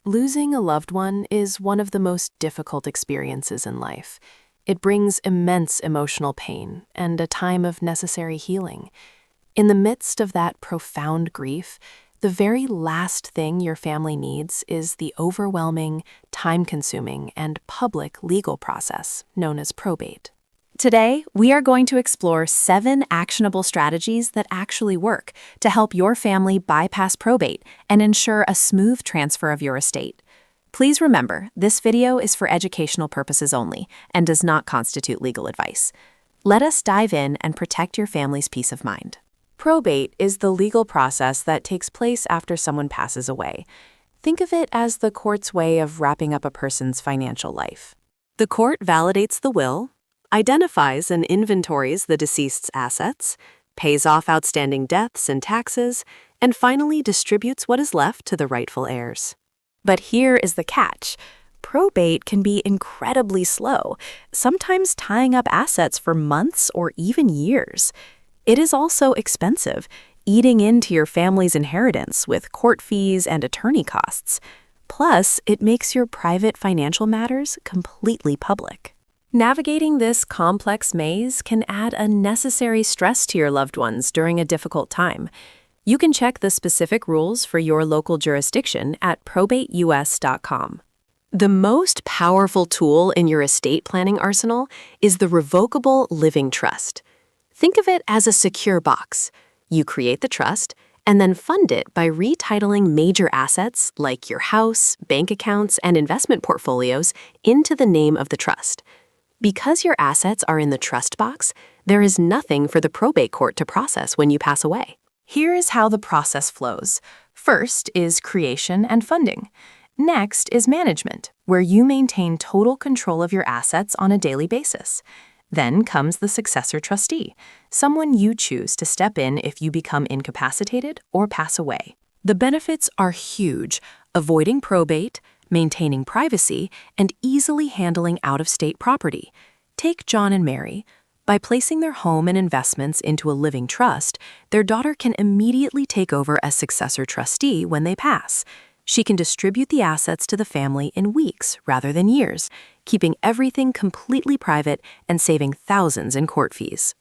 Losing a loved one is one of the most difficult experiences in life. It brings immense emotional pain and a time of necessary healing. In the midst of that profound grief, the very last thing your family needs is the overwhelming, time-consuming, and public legal process known as probate. Today, we are going to explore 7 actionable strategies that actually work to help your family bypass probate and ensure a smooth transfer of your estate. Please remember, this video is for educational purposes only and does not constitute legal advice. Let us dive in and protect your family's peace of mind. Probate is the legal process that takes place after someone passes away. Think of it as the court's way of wrapping up a person's financial life. The court validates the will, identifies and inventories the deceased's assets, pays off outstanding debts and taxes, and finally distributes what is left to the rightful heirs. But here is the catch. Probate can be incredibly slow, sometimes tying up assets for months or even years. It is also expensive, eating into your family's inheritance with court fees and attorney costs. Plus, it makes your private financial matters completely public. Navigating this complex maze can add unnecessary stress to your loved ones during a difficult time. You can check the specific rules for your local jurisdiction at probateus.com. The most powerful tool in your estate planning arsenal is the Revocable Living Trust. Think of it as a secure box. You create the trust and then fund it by retitling major assets like your house, bank accounts, and investment portfolios into the name of the trust. Because your assets are in the trust box, there is nothing for the probate court to process when you pass away. Here is how the process flows. First is creation and funding. Next is management, where you maintain total control of your assets on a daily basis. Then comes the successor trustee, someone you choose to step in if you become incapacitated or pass away. The benefits are huge: avoiding probate, maintaining privacy, and easily handling out-of-state property. Take John and Mary. By placing their home and investments into a living trust, their daughter can immediately take over as successor trustee when they pass. She can distribute the assets to the family in weeks rather than years, keeping everything completely private and saving thousands in court fees.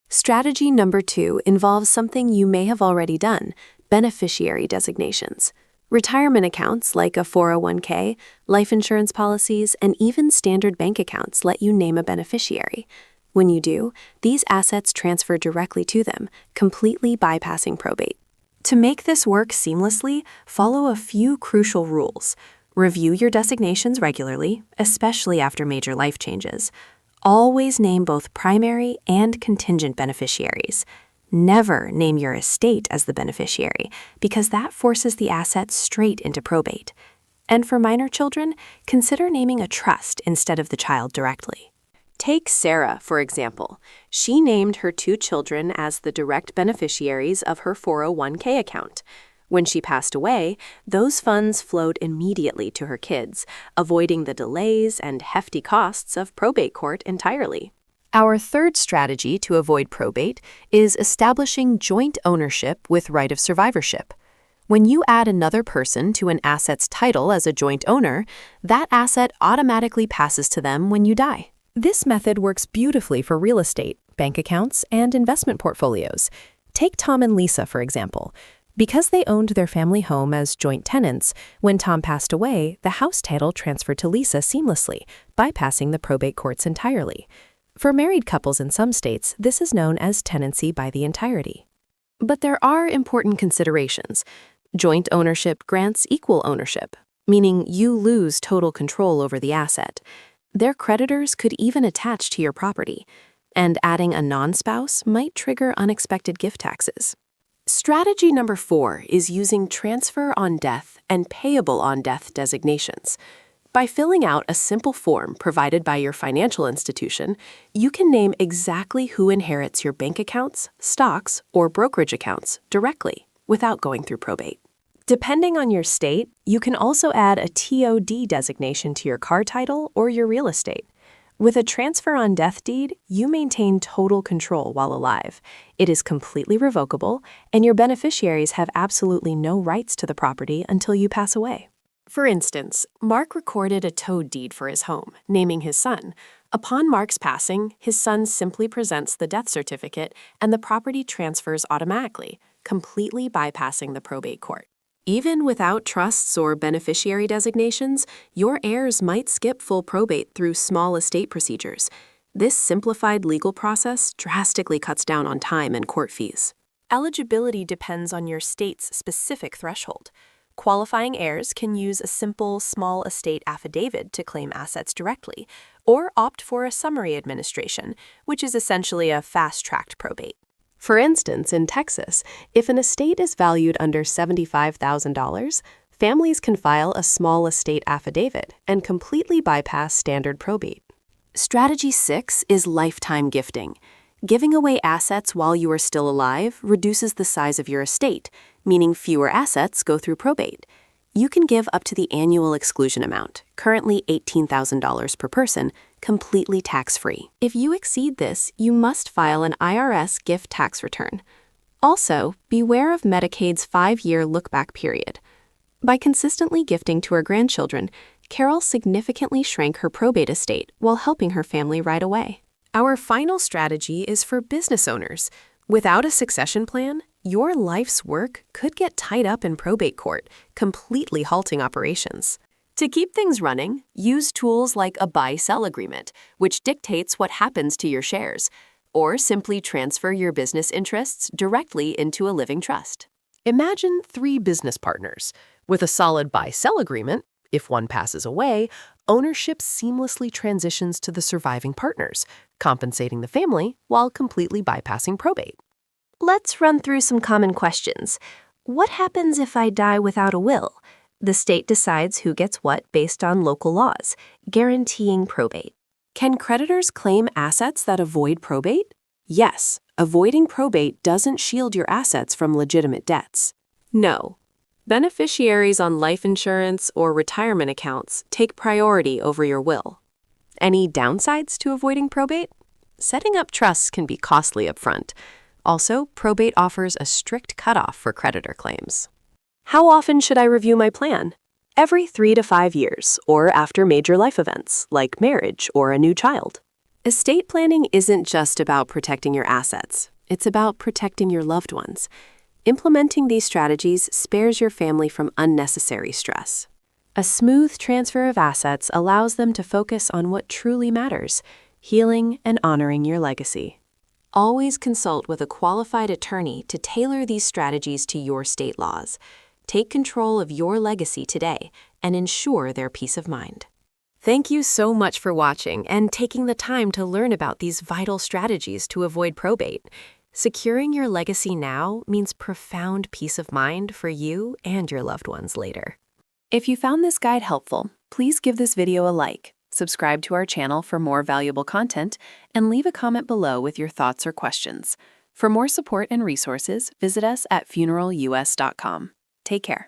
Strategy number 2 involves something you may have already done: beneficiary designations. Retirement accounts like a 401k, life insurance policies, and even standard bank accounts let you name a beneficiary. When you do, these assets transfer directly to them, completely bypassing probate. To make this work seamlessly, follow a few crucial rules. Review your designations regularly, especially after major life changes. Always name both primary and contingent beneficiaries. Never name your estate as the beneficiary, because that forces the asset straight into probate. And for minor children, consider naming a trust instead of the child directly. Take Sarah, for example. She named her 2 children as the direct beneficiaries of her 401k account. When she passed away, those funds flowed immediately to her kids, avoiding the delays and hefty costs of probate court entirely. Our third strategy to avoid probate is establishing joint ownership with right of survivorship. When you add another person to an asset's title as a joint owner, that asset automatically passes to them when you die. This method works beautifully for real estate, bank accounts, and investment portfolios. Take Tom and Lisa, for example. Because they owned their family home as joint tenants, when Tom passed away, the house title transferred to Lisa seamlessly, bypassing the probate courts entirely. For married couples in some states, this is known as tenancy by the entirety. But there are important considerations. Joint ownership grants equal ownership, meaning you lose total control over the asset. Their creditors could even attach to your property, and adding a non-spouse might trigger unexpected gift taxes. Strategy number 4 is using transfer-on-death and payable-on-death designations. By filling out a simple form provided by your financial institution, you can name exactly who inherits your bank accounts, stocks, or brokerage accounts directly without going through probate. Depending on your state, you can also add a TOD designation to your car title or your real estate. With a transfer-on-death deed, you maintain total control while alive. It is completely revocable, and your beneficiaries have absolutely no rights to the property until you pass away. For instance, Mark recorded a toad deed for his home, naming his son. Upon Mark's passing, his son simply presents the death certificate and the property transfers automatically, completely bypassing the probate court. Even without trusts or beneficiary designations, your heirs might skip full probate through small estate procedures. This simplified legal process drastically cuts down on time and court fees. Eligibility depends on your state's specific threshold. Qualifying heirs can use a simple small estate affidavit to claim assets directly, or opt for a summary administration, which is essentially a fast-tracked probate. For instance, in Texas, if an estate is valued under $75,000, families can file a small estate affidavit and completely bypass standard probate. Strategy 6 is lifetime gifting. Giving away assets while you are still alive reduces the size of your estate, meaning fewer assets go through probate. You can give up to the annual exclusion amount, currently $18,000 per person, completely tax-free. If you exceed this, you must file an IRS gift tax return. Also, beware of Medicaid's 5-year look-back period. By consistently gifting to her grandchildren, Carol significantly shrank her probate estate while helping her family right away. Our final strategy is for business owners. Without a succession plan, your life's work could get tied up in probate court, completely halting operations. To keep things running, use tools like a buy-sell agreement, which dictates what happens to your shares, or simply transfer your business interests directly into a living trust. Imagine 3 business partners. With a solid buy-sell agreement, if one passes away, ownership seamlessly transitions to the surviving partners, compensating the family while completely bypassing probate. Let's run through some common questions. What happens if I die without a will? The state decides who gets what based on local laws, guaranteeing probate. Can creditors claim assets that avoid probate? Yes, avoiding probate doesn't shield your assets from legitimate debts. No. Beneficiaries on life insurance or retirement accounts take priority over your will. Any downsides to avoiding probate? Setting up trusts can be costly upfront. Also, probate offers a strict cutoff for creditor claims. How often should I review my plan? Every 3 to 5 years, or after major life events, like marriage or a new child. Estate planning isn't just about protecting your assets. It's about protecting your loved ones. Implementing these strategies spares your family from unnecessary stress. A smooth transfer of assets allows them to focus on what truly matters, healing and honoring your legacy. Always consult with a qualified attorney to tailor these strategies to your state laws. Take control of your legacy today and ensure their peace of mind. Thank you so much for watching and taking the time to learn about these vital strategies to avoid probate. Securing your legacy now means profound peace of mind for you and your loved ones later. If you found this guide helpful, please give this video a like, subscribe to our channel for more valuable content, and leave a comment below with your thoughts or questions. For more support and resources, visit us at funeralus.com. Take care.